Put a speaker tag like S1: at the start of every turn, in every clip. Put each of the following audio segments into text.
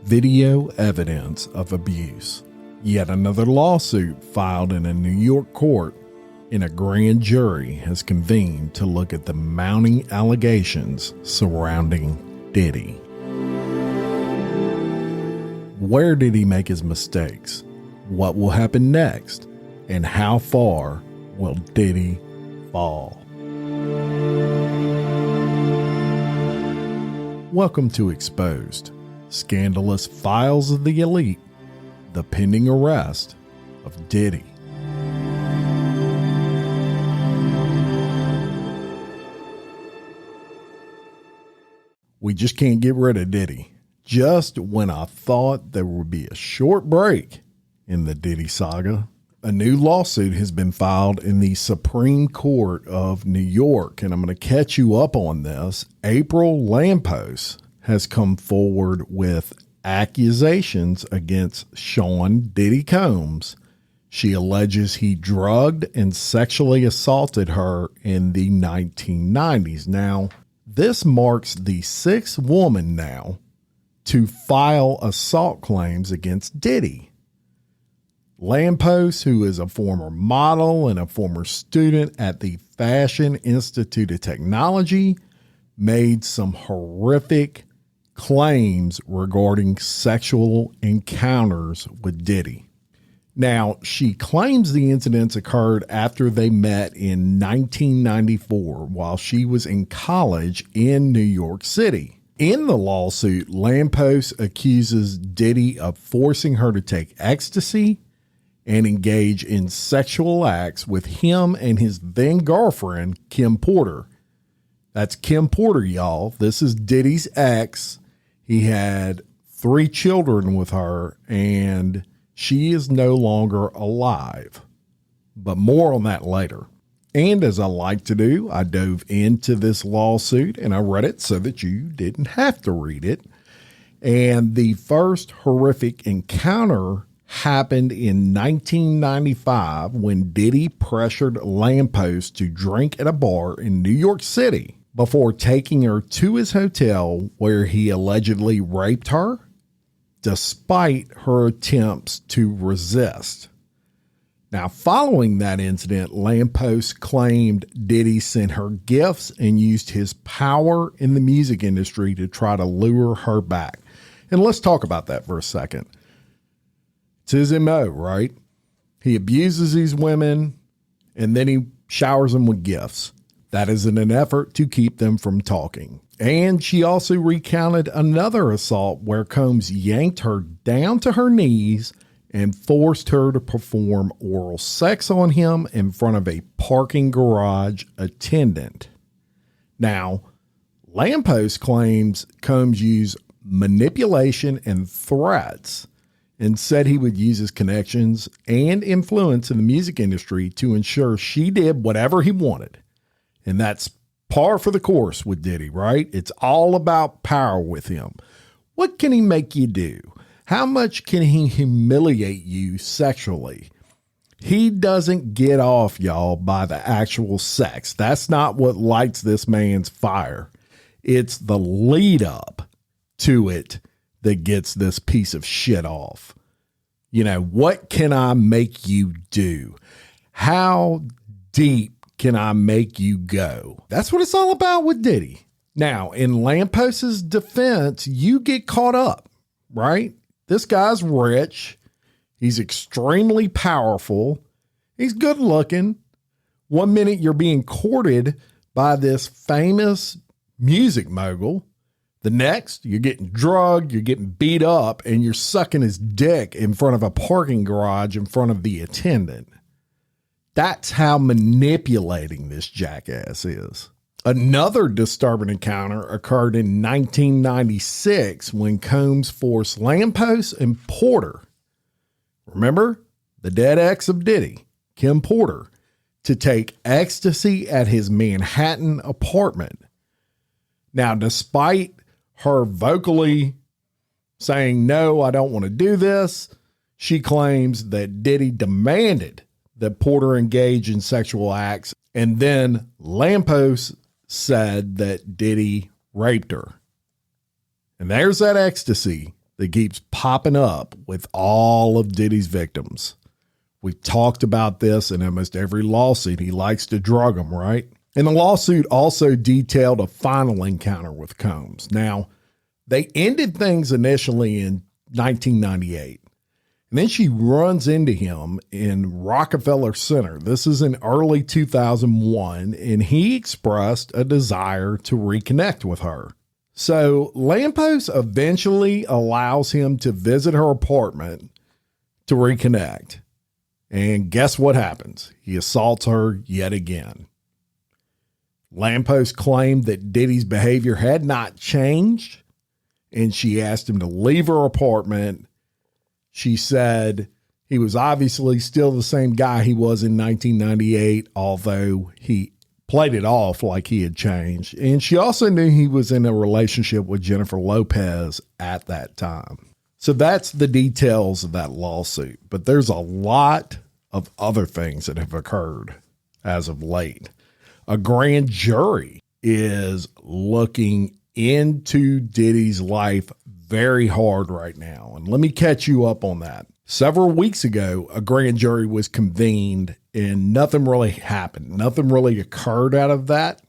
S1: Video evidence of abuse. Yet another lawsuit filed in a New York court and a grand jury has convened to look at the mounting allegations surrounding Diddy. Where did he make his mistakes? What will happen next? And how far will Diddy fall? Welcome to Exposed. Scandalous files of the elite. The pending arrest of Diddy. We just can't get rid of Diddy. Just when I thought there would be a short break in the Diddy saga, a new lawsuit has been filed in the Supreme Court of New York, and I'm going to catch you up on this. April Lampos has come forward with accusations against Sean Diddy Combs. She alleges he drugged and sexually assaulted her in the 1990s. Now, this marks the sixth woman now to file assault claims against Diddy. Lampos, who is a former model and a former student at the Fashion Institute of Technology, made some horrific claims regarding sexual encounters with Diddy. Now, she claims the incidents occurred after they met in 1994 while she was in college in New York City. In the lawsuit, Lampos accuses Diddy of forcing her to take ecstasy and engage in sexual acts with him and his then girlfriend, Kim Porter. That's Kim Porter, y'all. This is Diddy's ex. He had 3 children with her, and she is no longer alive. But more on that later. And as I like to do, I dove into this lawsuit and I read it so that you didn't have to read it. And the first horrific encounter happened in 1995 when Diddy pressured Lampos to drink at a bar in New York City before taking her to his hotel where he allegedly raped her, despite her attempts to resist. Now, following that incident, Lampos claimed Diddy sent her gifts and used his power in the music industry to try to lure her back. And let's talk about that for a second. It's his MO, right? He abuses these women and then he showers them with gifts. That is in an effort to keep them from talking. And she also recounted another assault where Combs yanked her down to her knees and forced her to perform oral sex on him in front of a parking garage attendant. Now, Lampos claims Combs used manipulation and threats and said he would use his connections and influence in the music industry to ensure she did whatever he wanted. And that's par for the course with Diddy, right? It's all about power with him. What can he make you do? How much can he humiliate you sexually? He doesn't get off, y'all, by the actual sex. That's not what lights this man's fire. It's the lead up to it that gets this piece of shit off. You know, what can I make you do? How deep can I make you go? That's what it's all about with Diddy. Now, in Lampos's defense, you get caught up, right? This guy's rich. He's extremely powerful. He's good looking. One minute you're being courted by this famous music mogul. The next, you're getting drugged, you're getting beat up, and you're sucking his dick in front of a parking garage in front of the attendant. That's how manipulating this jackass is. Another disturbing encounter occurred in 1996 when Combs forced Lampos and Porter, remember the dead ex of Diddy, Kim Porter, to take ecstasy at his Manhattan apartment. Now, despite her vocally saying, no, I don't want to do this, she claims that Diddy demanded that Porter engage in sexual acts, and then Lampos said that Diddy raped her. And there's that ecstasy that keeps popping up with all of Diddy's victims. We've talked about this in almost every lawsuit. He likes to drug them, right? And the lawsuit also detailed a final encounter with Combs. Now, they ended things initially in 1998. And then she runs into him in Rockefeller Center. This is in early 2001, and he expressed a desire to reconnect with her. So Lampos eventually allows him to visit her apartment to reconnect. And guess what happens? He assaults her yet again. Lampos claimed that Diddy's behavior had not changed, and she asked him to leave her apartment. She said he was obviously still the same guy he was in 1998, although he played it off like he had changed. And she also knew he was in a relationship with Jennifer Lopez at that time. So that's the details of that lawsuit. But there's a lot of other things that have occurred as of late. A grand jury is looking into Diddy's life very hard right now. And let me catch you up on that. Several weeks ago, a grand jury was convened and nothing really happened. Nothing really occurred out of that.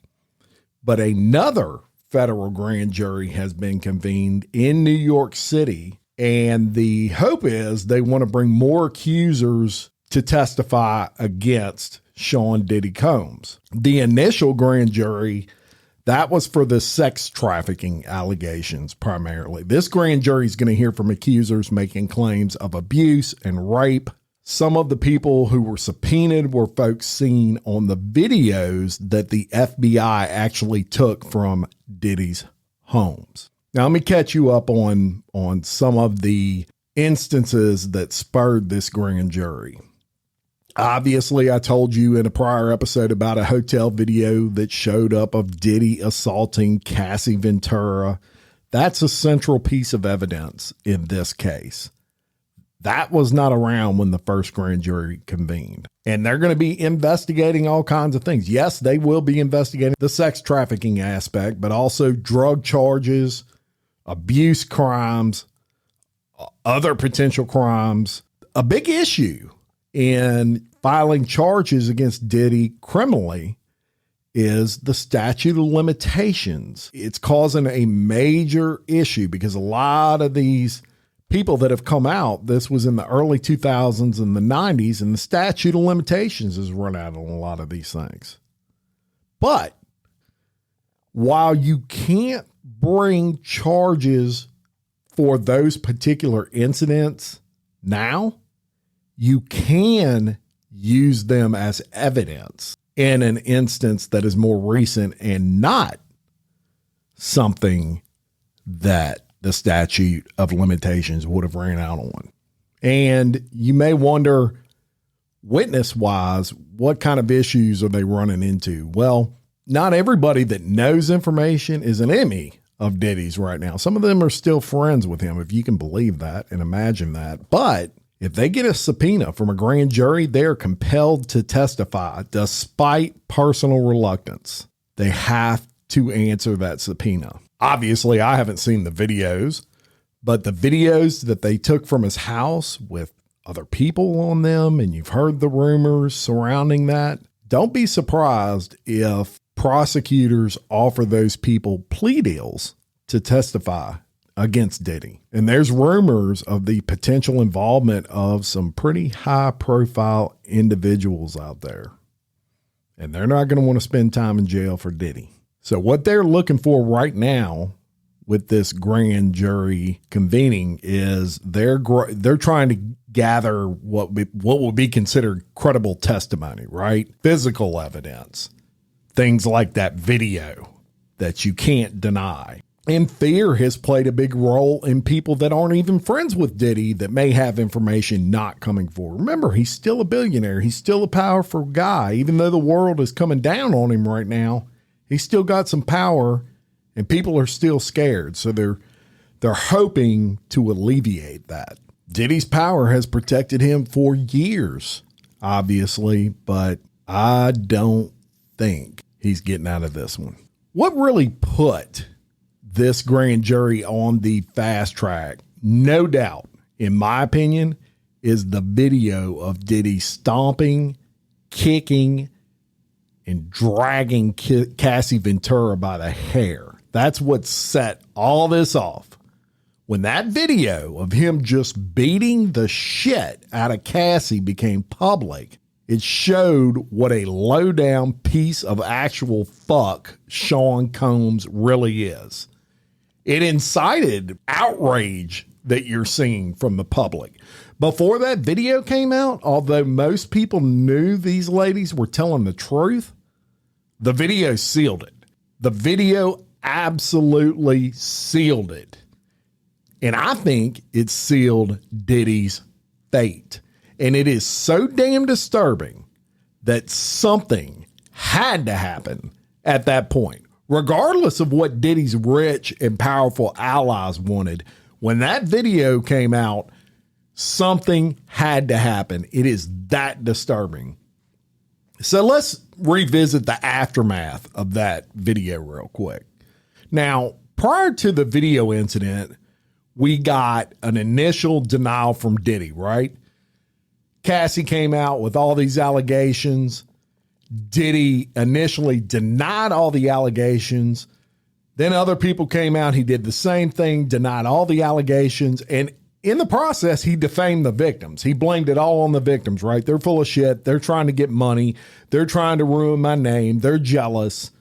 S1: But another federal grand jury has been convened in New York City. And the hope is they want to bring more accusers to testify against Sean Diddy Combs. The initial grand jury, that was for the sex trafficking allegations primarily. This grand jury is going to hear from accusers making claims of abuse and rape. Some of the people who were subpoenaed were folks seen on the videos that the FBI actually took from Diddy's homes. Now, let me catch you up on some of the instances that spurred this grand jury. Obviously, I told you in a prior episode about a hotel video that showed up of Diddy assaulting Cassie Ventura. That's a central piece of evidence in this case. That was not around when the first grand jury convened. And they're going to be investigating all kinds of things. Yes, they will be investigating the sex trafficking aspect, but also drug charges, abuse crimes, other potential crimes. A big issue in filing charges against Diddy criminally is the statute of limitations. It's causing a major issue because a lot of these people that have come out, this was in the early 2000s and the 90s, and the statute of limitations has run out on a lot of these things. But while you can't bring charges for those particular incidents now, you can use them as evidence in an instance that is more recent and not something that the statute of limitations would have ran out on. And you may wonder, witness-wise, what kind of issues are they running into? Well, not everybody that knows information is an enemy of Diddy's right now. Some of them are still friends with him, if you can believe that and imagine that. But if they get a subpoena from a grand jury, they are compelled to testify despite personal reluctance. They have to answer that subpoena. Obviously, I haven't seen the videos, but the videos that they took from his house with other people on them, and you've heard the rumors surrounding that, don't be surprised if prosecutors offer those people plea deals to testify against Diddy. And there's rumors of the potential involvement of some pretty high profile individuals out there. And they're not going to want to spend time in jail for Diddy. So what they're looking for right now with this grand jury convening is they're trying to gather what would be considered credible testimony, right? Physical evidence, things like that video that you can't deny. And fear has played a big role in people that aren't even friends with Diddy that may have information not coming forward. Remember, he's still a billionaire. He's still a powerful guy. Even though the world is coming down on him right now, he's still got some power and people are still scared. So they're hoping to alleviate that. Diddy's power has protected him for years, obviously, but I don't think he's getting out of this one. What really put this grand jury on the fast track? no doubt, in my opinion, is the video of Diddy stomping, kicking, and dragging Cassie Ventura by the hair. That's what set all this off. When that video of him just beating the shit out of Cassie became public, it showed what a low-down piece of actual fuck Sean Combs really is. It incited outrage that you're seeing from the public. Before that video came out, although most people knew these ladies were telling the truth, the video sealed it. The video absolutely sealed it. And I think it sealed Diddy's fate. And it is so damn disturbing that something had to happen at that point. Regardless of what Diddy's rich and powerful allies wanted, when that video came out, something had to happen. It is that disturbing. So let's revisit the aftermath of that video real quick. Now, prior to the video incident, we got an initial denial from Diddy, right? Cassie came out with all these allegations. Diddy initially denied all the allegations. Then other people came out. He did the same thing, denied all the allegations. And in the process, he defamed the victims. He blamed it all on the victims, right? They're full of shit. They're trying to get money. They're trying to ruin my name. They're jealous.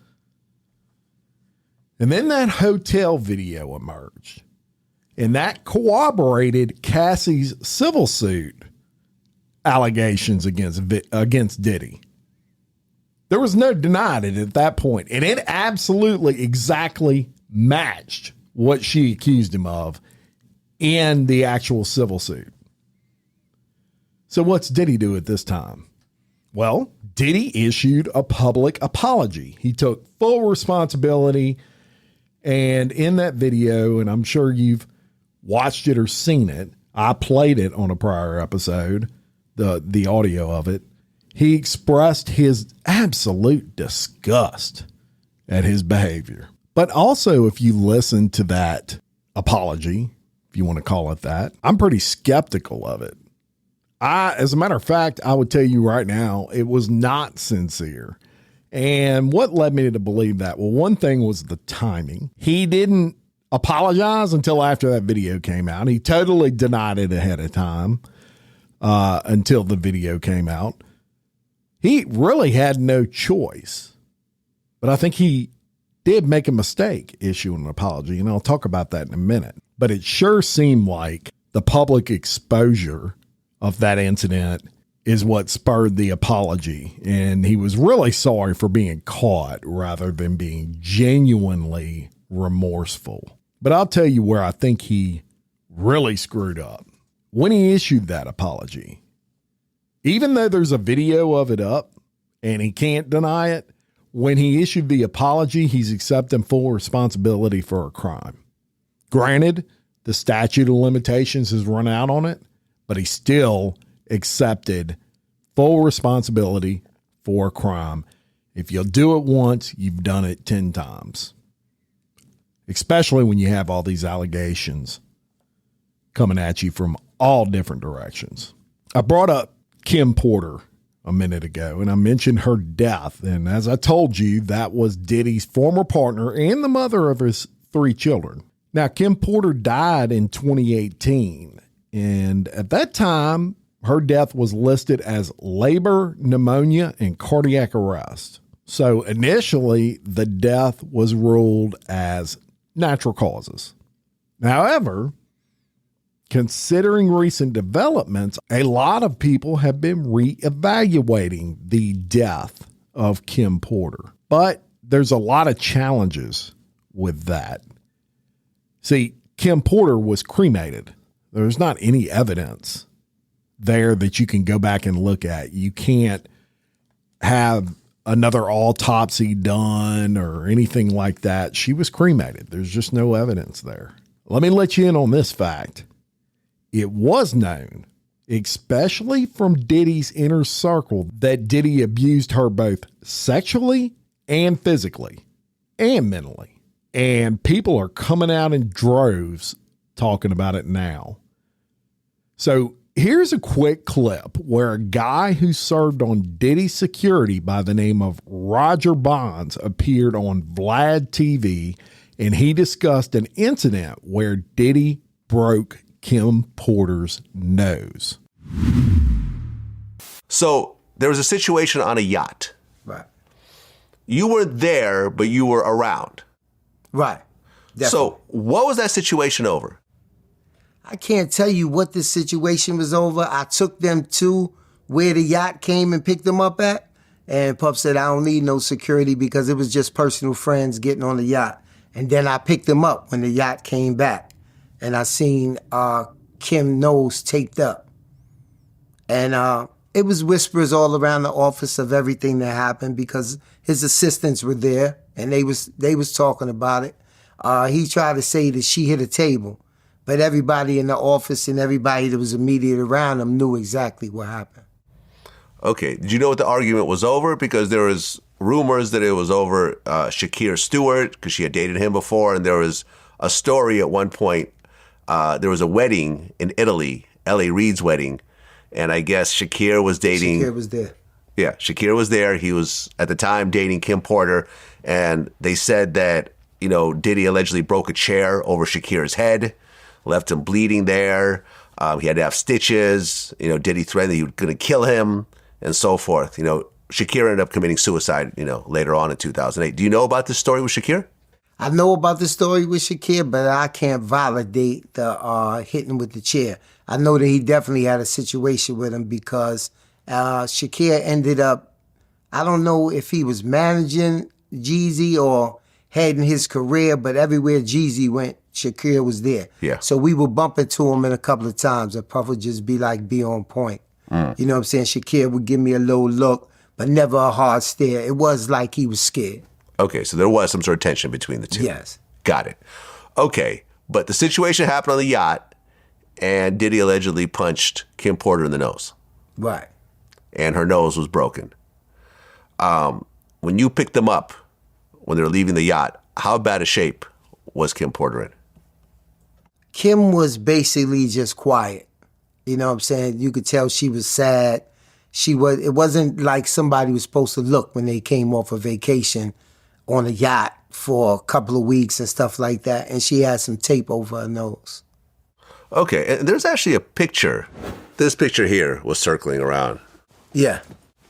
S1: And then that hotel video emerged. And that corroborated Cassie's civil suit allegations against Diddy. There was no denying it at that point. And it absolutely exactly matched what she accused him of in the actual civil suit. So what's Diddy do at this time? Well, Diddy issued a public apology. He took full responsibility. And in that video, and I'm sure you've watched it or seen it, I played it on a prior episode, the audio of it. He expressed his absolute disgust at his behavior. But also, if you listen to that apology, if you want to call it that, I'm pretty skeptical of it. As a matter of fact, I would tell you right now, it was not sincere. And what led me to believe that? Well, one thing was the timing. He didn't apologize until after that video came out. He totally denied it ahead of time until the video came out. He really had no choice. But I think he did make a mistake issuing an apology, and I'll talk about that in a minute. But it sure seemed like the public exposure of that incident is what spurred the apology. And he was really sorry for being caught rather than being genuinely remorseful. But I'll tell you where I think he really screwed up. When he issued that apology, even though there's a video of it up and he can't deny it, when he issued the apology, he's accepting full responsibility for a crime. Granted, the statute of limitations has run out on it, but he still accepted full responsibility for a crime. If you'll do it once, you've done it 10 times. Especially when you have all these allegations coming at you from all different directions. I brought up Kim Porter a minute ago, and I mentioned her death. And as I told you, that was Diddy's former partner and the mother of his 3 children. Now, Kim Porter died in 2018. And at that time, her death was listed as labor, pneumonia, and cardiac arrest. So initially, the death was ruled as natural causes. However, considering recent developments, a lot of people have been reevaluating the death of Kim Porter. But there's a lot of challenges with that. See, Kim Porter was cremated. There's not any evidence there that you can go back and look at. You can't have another autopsy done or anything like that. She was cremated. There's just no evidence there. Let me let you in on this fact. It was known, especially from Diddy's inner circle, that Diddy abused her both sexually and physically and mentally. And people are coming out in droves talking about it now. So here's a quick clip where a guy who served on Diddy security by the name of Roger Bonds appeared on Vlad TV, and he discussed an incident where Diddy broke Kim Porter's nose.
S2: So there was a situation on a yacht.
S3: Right.
S2: You were there, but you were around.
S3: Right. Definitely.
S2: So what was that situation over?
S3: I can't tell you what the situation was over. I took them to where the yacht came and picked them up at. And Puff said, I don't need no security because it was just personal friends getting on the yacht. And then I picked them up when the yacht came back. And I seen Kim's nose taped up. And it was whispers all around the office of everything that happened because his assistants were there and they was talking about it. He tried to say that she hit a table. But everybody in the office and everybody that was immediate around him knew exactly what happened.
S2: Okay. Did you know what the argument was over? Because there was rumors that it was over Shakir Stewart because she had dated him before. And there was a story at one point. There was a wedding in Italy, L.A. Reid's wedding. And I guess Shakir was dating.
S3: Shakir was there.
S2: Yeah, Shakir was there. He was at the time dating Kim Porter. And they said that, Diddy allegedly broke a chair over Shakir's head. Left him bleeding there. He had to have stitches. Diddy threatened that he was going to kill him and so forth. Shakir ended up committing suicide, later on in 2008. Do you know about this story with Shakir?
S3: I know about the story with Shakir, but I can't validate the hitting with the chair. I know that he definitely had a situation with him because Shakir ended up, I don't know if he was managing Jeezy or heading his career, but everywhere Jeezy went, Shakir was there.
S2: Yeah.
S3: So we would bump into him in a couple of times and Puff would just be on point. You know what I'm saying? Shakir would give me a little look, but never a hard stare. It was like he was scared.
S2: Okay, so there was some sort of tension between the two.
S3: Yes.
S2: Got it. Okay, but the situation happened on the yacht and Diddy allegedly punched Kim Porter in the nose.
S3: Right.
S2: And her nose was broken. When you picked them up, when they were leaving the yacht, how bad a shape was Kim Porter in?
S3: Kim was basically just quiet. You know what I'm saying? You could tell she was sad. It wasn't like somebody was supposed to look when they came off a vacation on a yacht for a couple of weeks and stuff like that. And she had some tape over her nose.
S2: Okay, and there's actually a picture. This picture here was circling around.
S3: Yeah.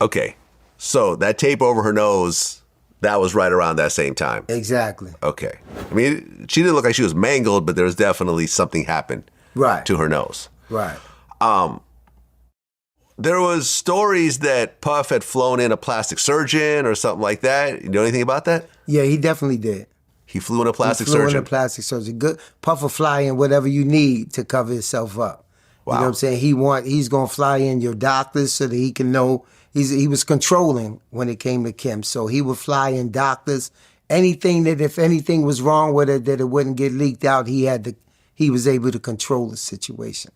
S2: Okay, so that tape over her nose, that was right around that same time.
S3: Exactly.
S2: Okay. I mean, she didn't look like she was mangled, but there was definitely something happened to her nose.
S3: Right.
S2: There was stories that Puff had flown in a plastic surgeon or something like that. You know anything about that?
S3: Yeah, he definitely did.
S2: He flew in a plastic
S3: surgeon.
S2: surgeon?
S3: In a plastic surgeon. Good. Puff will fly in whatever you need to cover yourself up.
S2: Wow.
S3: You know what I'm saying? He's going to fly in your doctors so that he can know. He was controlling when it came to Kim. So he would fly in doctors. Anything that if anything was wrong with it, that it wouldn't get leaked out, he was able to control the situation.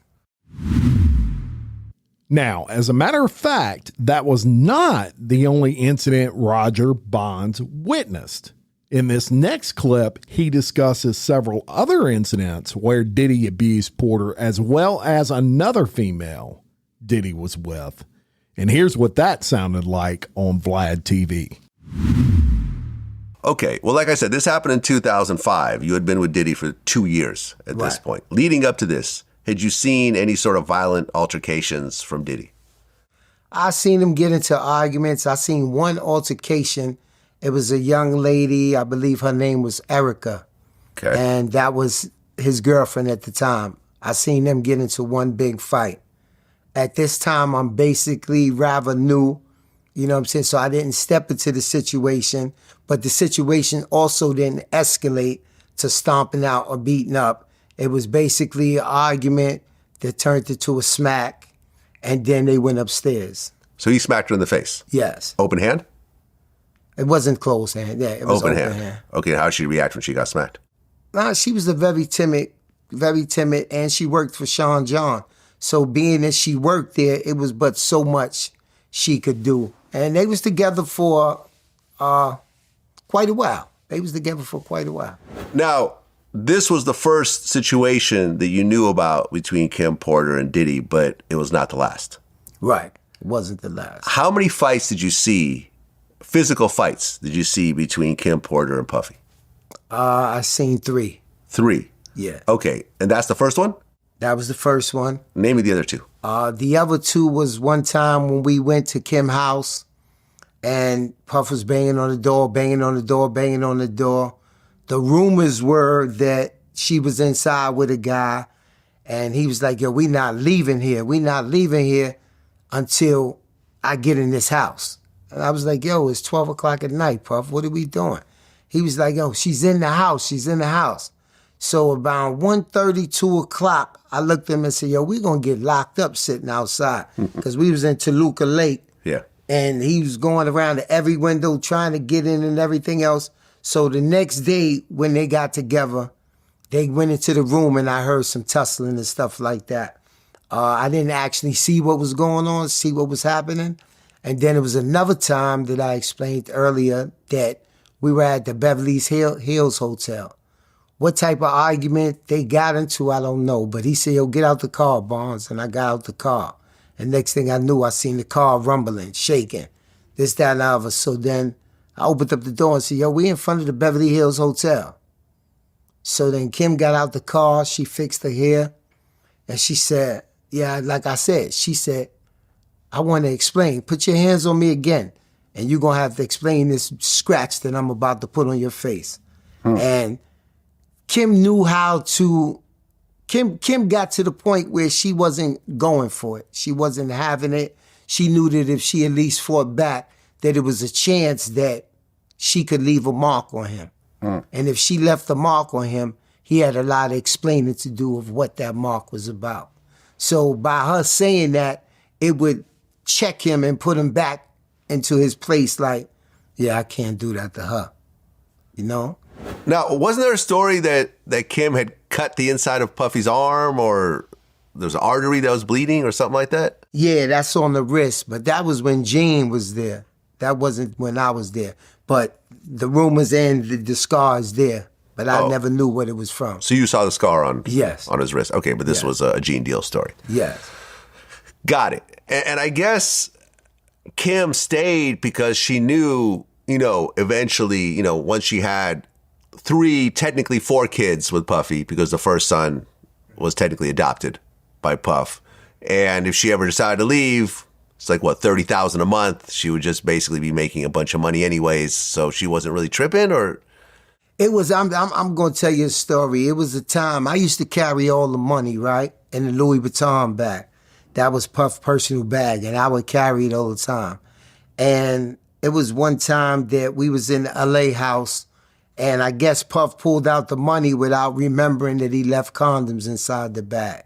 S1: Now, as a matter of fact, that was not the only incident Roger Bonds witnessed. In this next clip, he discusses several other incidents where Diddy abused Porter as well as another female Diddy was with. And here's what that sounded like on Vlad TV.
S2: Okay, well, like I said, this happened in 2005. You had been with Diddy for 2 years at this point. Leading up to this, had you seen any sort of violent altercations from Diddy?
S3: I seen him get into arguments. I seen one altercation. It was a young lady, I believe her name was Erica.
S2: Okay.
S3: And that was his girlfriend at the time. I seen them get into one big fight. At this time, I'm basically rather new, you know what I'm saying? So I didn't step into the situation, but the situation also didn't escalate to stomping out or beating up. It was basically an argument that turned into a smack, and then they went upstairs.
S2: So he smacked her in the face?
S3: Yes.
S2: Open hand?
S3: It wasn't closed hand. Yeah, it was open hand.
S2: Okay, how did she react when she got smacked?
S3: Nah, she was very timid, and she worked for Sean John. So being that she worked there, it was but so much she could do. And they was together for quite a while. Now,
S2: this was the first situation that you knew about between Kim Porter and Diddy, but it was not the last.
S3: Right. It wasn't the last.
S2: How many fights did you see, physical fights, did you see between Kim Porter and Puffy?
S3: I seen 3.
S2: 3?
S3: Yeah.
S2: Okay, and that's the first one?
S3: That was the first one.
S2: Name me the other 2.
S3: The other 2 was one time when we went to Kim's house and Puff was banging on the door, banging on the door, banging on the door. The rumors were that she was inside with a guy and he was like, yo, we not leaving here. We not leaving here until I get in this house. And I was like, yo, it's 12 o'clock at night, Puff. What are we doing? He was like, yo, she's in the house. She's in the house. So about 1:30, 2 o'clock, I looked at him and said, yo, we're going to get locked up sitting outside because we was in Toluca Lake.
S2: Yeah.
S3: And he was going around to every window trying to get in and everything else. So the next day when they got together, they went into the room and I heard some tussling and stuff like that. I didn't actually see what was going on, see what was happening. And then it was another time that I explained earlier that we were at the Beverly Hills Hotel. What type of argument they got into, I don't know. But he said, yo, get out the car, Barnes. And I got out the car. And next thing I knew, I seen the car rumbling, shaking, this, that, and the other. So then I opened up the door and said, yo, we in front of the Beverly Hills Hotel. So then Kim got out the car, she fixed her hair, and she said, yeah, like I said, she said, I want to explain. Put your hands on me again, and you're going to have to explain this scratch that I'm about to put on your face. And Kim knew how to, Kim got to the point where she wasn't going for it. She wasn't having it. She knew that if she at least fought back, that it was a chance that she could leave a mark on him. And if she left a mark on him, he had a lot of explaining to do of what that mark was about. So by her saying that, it would check him and put him back into his place like, yeah, I can't do that to her, you know?
S2: Now, wasn't there a story that Kim had cut the inside of Puffy's arm or there's an artery that was bleeding or something like that?
S3: Yeah, that's on the wrist, but that was when Gene was there. That wasn't when I was there. But the rumors and the scar is there, but I never knew what it was from.
S2: So you saw the scar on his wrist. Okay, but this was a Gene Deal story.
S3: Yes.
S2: Got it. And I guess Kim stayed because she knew, eventually, once she had 3, technically 4 kids with Puffy, because the first son was technically adopted by Puff. And if she ever decided to leave, it's like, what, $30,000 a month? She would just basically be making a bunch of money anyways. So she wasn't really tripping, or?
S3: It was, I'm going to tell you a story. It was a time, I used to carry all the money, right, in the Louis Vuitton bag. That was Puff's personal bag, and I would carry it all the time. And it was one time that we was in the LA house, and I guess Puff pulled out the money without remembering that he left condoms inside the bag.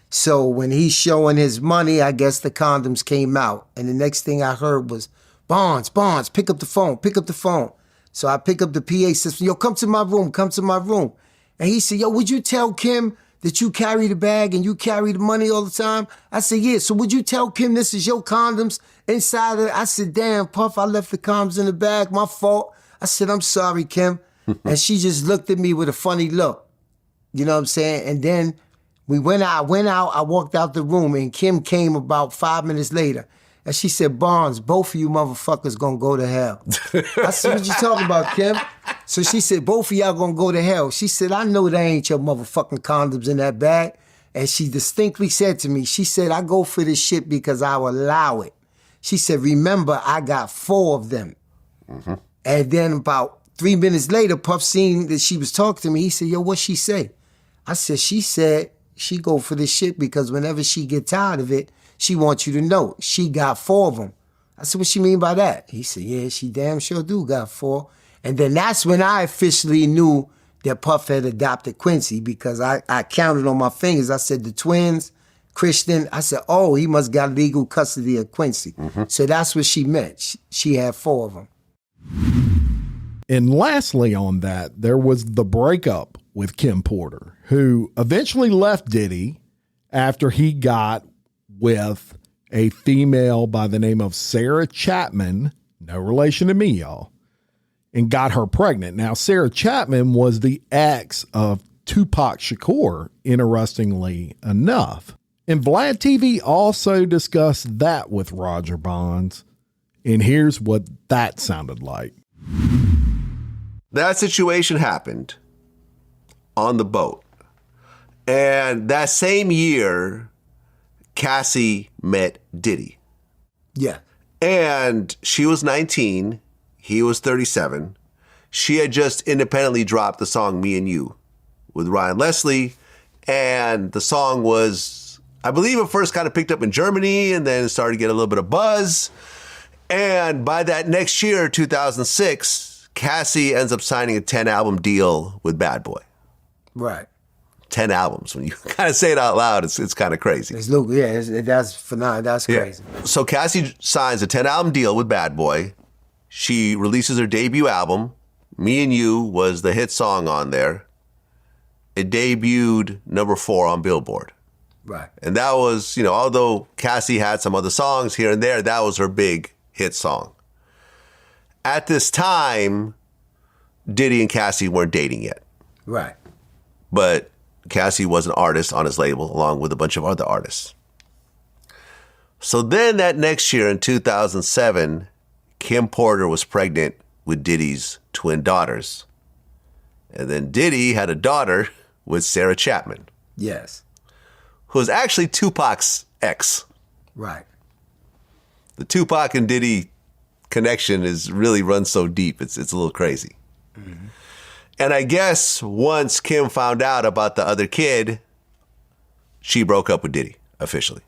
S3: So when he's showing his money, I guess the condoms came out. And the next thing I heard was, Bonds, pick up the phone. So I pick up the PA system. Yo, come to my room. And he said, yo, would you tell Kim that you carry the bag and you carry the money all the time? I said, yeah. So would you tell Kim this is your condoms inside of it? I said, damn, Puff, I left the condoms in the bag. My fault. I said, I'm sorry, Kim. And she just looked at me with a funny look. You know what I'm saying? And then I went out, I walked out the room, and Kim came about 5 minutes later. And she said, Barnes, both of you motherfuckers gonna go to hell. I said, what you talking about, Kim? So she said, both of y'all gonna go to hell. She said, I know that ain't your motherfucking condoms in that bag. And she distinctly said to me, she said, I go for this shit because I will allow it. She said, remember, I got 4 of them. And then about 3 minutes later, Puff seen that she was talking to me. He said, yo, what she say? I said, she said, she go for this shit because whenever she get tired of it, she wants you to know she got 4 of them. I said, what she mean by that? He said, yeah, she damn sure do got 4. And then that's when I officially knew that Puff had adopted Quincy, because I counted on my fingers. I said, the twins, Christian, I said, oh, he must got legal custody of Quincy. So that's what she meant. She had 4 of them.
S1: And lastly on that, there was the breakup with Kim Porter, who eventually left Diddy after he got with a female by the name of Sarah Chapman, no relation to me, y'all. and got her pregnant. Now, Sarah Chapman was the ex of Tupac Shakur, interestingly enough. And Vlad TV also discussed that with Roger Bonds. And here's what that sounded like.
S2: That situation happened on the boat. And that same year, Cassie met Diddy.
S3: Yeah.
S2: And she was 19. He was 37. She had just independently dropped the song Me and You with Ryan Leslie. And the song was, I believe it first kind of picked up in Germany and then started to get a little bit of buzz. And by that next year, 2006, Cassie ends up signing a 10-album deal with Bad Boy.
S3: Right.
S2: 10 albums. When you kind of say it out loud, it's kind of crazy.
S3: That's phenomenal. That's crazy.
S2: So Cassie signs a 10-album deal with Bad Boy. She releases her debut album. Me and You was the hit song on there. It debuted number 4 on Billboard.
S3: Right.
S2: And that was, although Cassie had some other songs here and there, that was her big hit song. At this time, Diddy and Cassie weren't dating yet.
S3: Right.
S2: But Cassie was an artist on his label, along with a bunch of other artists. So then that next year in 2007, Kim Porter was pregnant with Diddy's twin daughters. And then Diddy had a daughter with Sarah Chapman.
S3: Yes.
S2: Who was actually Tupac's ex.
S3: Right.
S2: The Tupac and Diddy connection is really runs so deep, it's a little crazy. Mm-hmm. And I guess once Kim found out about the other kid, she broke up with Diddy officially.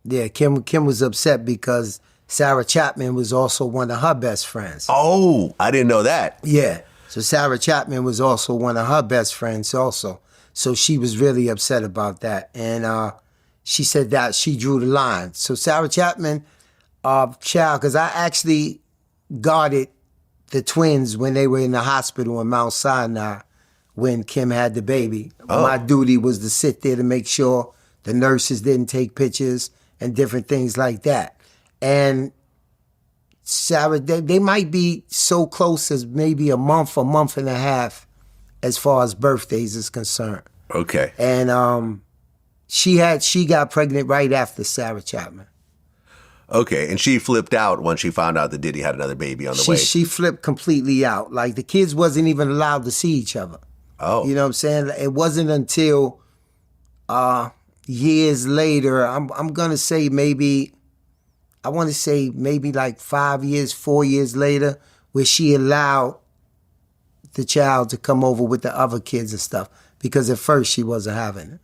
S3: Yeah, Kim was upset because Sarah Chapman was also one of her best friends.
S2: Oh, I didn't know that.
S3: Yeah. So Sarah Chapman was also one of her best friends also. So she was really upset about that. And she said that she drew the line. So Sarah Chapman, child, because I actually guarded the twins when they were in the hospital in Mount Sinai when Kim had the baby. Oh. My duty was to sit there to make sure the nurses didn't take pictures and different things like that. And Sarah, they might be so close as maybe a month and a half as far as birthdays is concerned.
S2: Okay.
S3: And she got pregnant right after Sarah Chapman.
S2: Okay, and she flipped out when she found out that Diddy had another baby on the way.
S3: She flipped completely out. Like, the kids wasn't even allowed to see each other.
S2: Oh.
S3: You know what I'm saying? It wasn't until years later, I'm going to say maybe like 4 years later, where she allowed the child to come over with the other kids and stuff. Because at first she wasn't having it.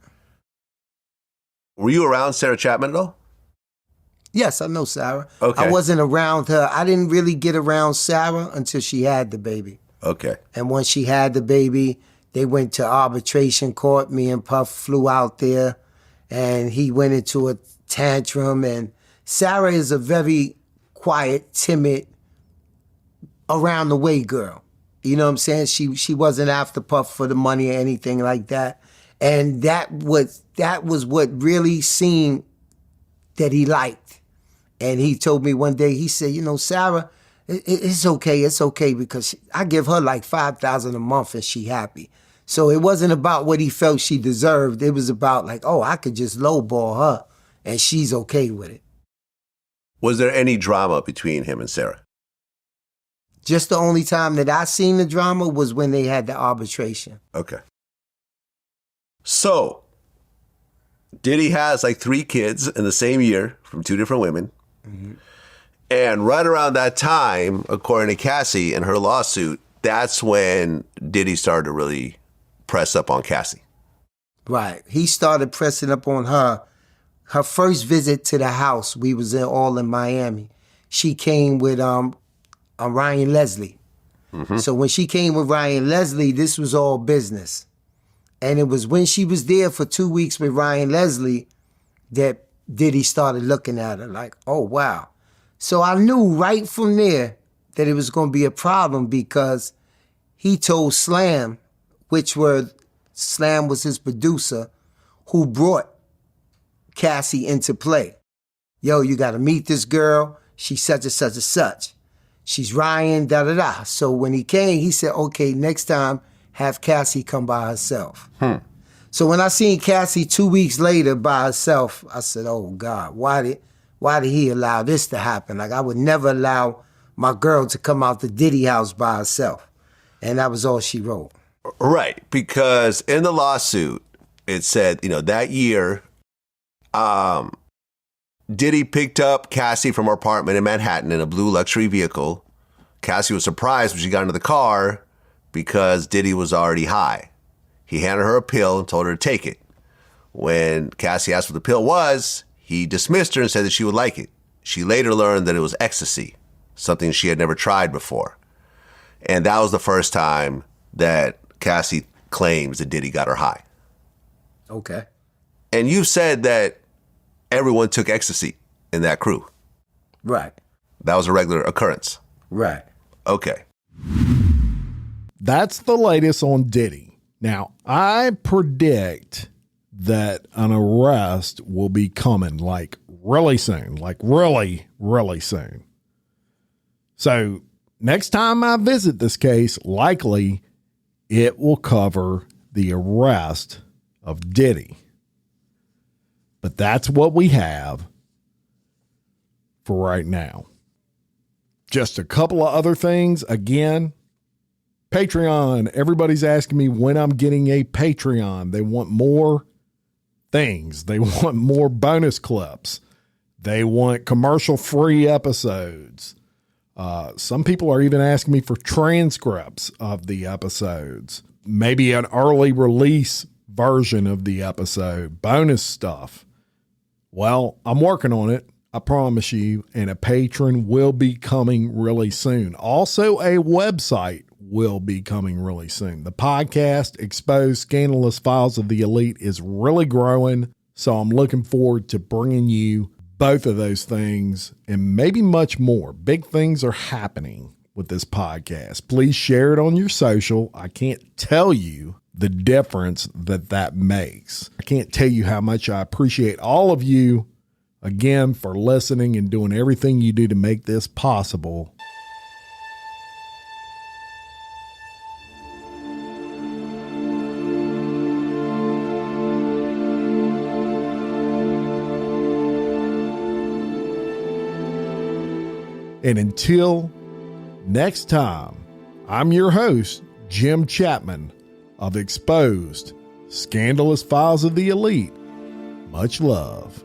S2: Were you around Sarah Chapman at all?
S3: Yes, I know Sarah.
S2: Okay.
S3: I wasn't around her. I didn't really get around Sarah until she had the baby.
S2: Okay.
S3: And once she had the baby, they went to arbitration court. Me and Puff flew out there, and he went into a tantrum. And Sarah is a very quiet, timid, around the way girl. You know what I'm saying? She wasn't after Puff for the money or anything like that. And that was what really seemed that he liked. And he told me one day, he said, Sarah, it's okay because I give her like $5,000 a month and she happy. So it wasn't about what he felt she deserved. It was about like, I could just lowball her and she's okay with it.
S2: Was there any drama between him and Sarah?
S3: Just the only time that I seen the drama was when they had the arbitration.
S2: Okay. So, Diddy has like 3 kids in the same year from 2 different women. Mm-hmm. And right around that time, according to Cassie and her lawsuit, that's when Diddy started to really press up on Cassie.
S3: Right. He started pressing up on her. Her first visit to the house, we was all in Miami. She came with Ryan Leslie. Mm-hmm. So when she came with Ryan Leslie, this was all business. And it was when she was there for 2 weeks with Ryan Leslie that Diddy started looking at her like, oh, wow. So I knew right from there that it was going to be a problem because he told Slam, Slam was his producer, who brought Cassie into play. Yo, you got to meet this girl. She's such and such and such. she's Ryan, da-da-da. So when he came, he said, okay, next time, have Cassie come by herself. So when I seen Cassie 2 weeks later by herself, I said, oh, God, why did he allow this to happen? Like, I would never allow my girl to come out the Diddy house by herself. And that was all she wrote.
S2: Right, because in the lawsuit, it said, that year, Diddy picked up Cassie from her apartment in Manhattan in a blue luxury vehicle. Cassie was surprised when she got into the car because Diddy was already high. He handed her a pill and told her to take it. When Cassie asked what the pill was, he dismissed her and said that she would like it. She later learned that it was ecstasy, something she had never tried before. And that was the first time that Cassie claims that Diddy got her high.
S3: Okay.
S2: And you said that everyone took ecstasy in that crew.
S3: Right.
S2: That was a regular occurrence.
S3: Right.
S2: Okay.
S1: That's the latest on Diddy. Now, I predict that an arrest will be coming like really soon, like really, really soon. So next time I visit this case, likely it will cover the arrest of Diddy. But that's what we have for right now. Just a couple of other things. Again, Patreon. Everybody's asking me when I'm getting a Patreon. They want more things. They want more bonus clips. They want commercial-free episodes. Some people are even asking me for transcripts of the episodes. Maybe an early release version of the episode. Bonus stuff. Well, I'm working on it. I promise you. And a patron will be coming really soon. Also, a website will be coming really soon. The podcast, Exposed Scandalous Files of the Elite, is really growing. So I'm looking forward to bringing you both of those things and maybe much more. Big things are happening with this podcast. Please share it on your social. I can't tell you the difference that makes. I can't tell you how much I appreciate all of you again for listening and doing everything you do to make this possible. And until next time, I'm your host, Jim Chapman of Exposed Scandalous Files of the Elite. Much love.